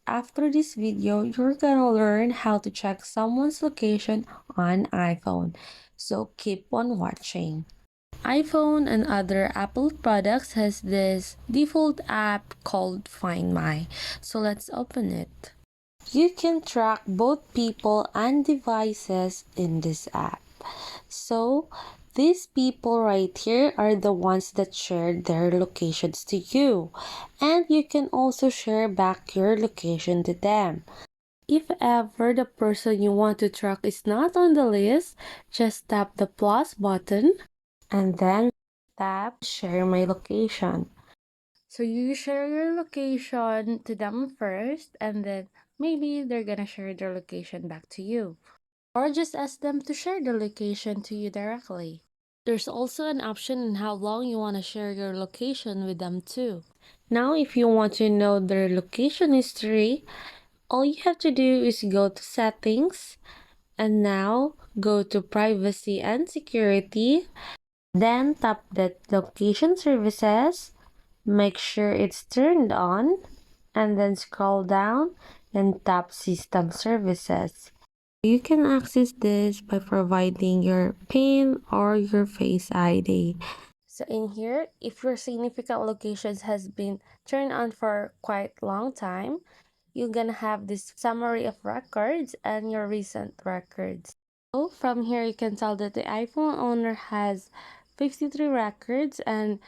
after this video, you're gonna learn how to check someone's location on iPhone. So keep on watching. iPhone and other Apple products has this default app called Find My. So let's open it. You can track both people and devices in this app. So these people right here are the ones that shared their locations to you. And you can also share back your location to them. If ever the person you want to track is not on the list, just tap the plus button and then tap share my location. So you share your location to them first, and then maybe they're gonna share their location back to you. Or just ask them to share the location to you directly. There's also an option in how long you want to share your location with them too. Now, if you want to know their location history, all you have to do is go to settings and now go to privacy and security. Then tap that location services, make sure it's turned on, and then scroll down and tap system services. You can access this by providing your PIN or your Face ID. So in here, if your significant locations has been turned on for quite long time, you're gonna have this summary of records and your recent records. So from here, you can tell that the iPhone owner has 53 records and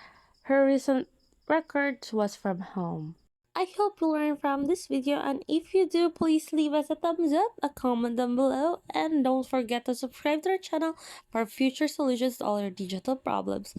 her recent records was from home. I hope you learned from this video, and if you do, please leave us a thumbs up, a comment down below, and don't forget to subscribe to our channel for future solutions to all your digital problems.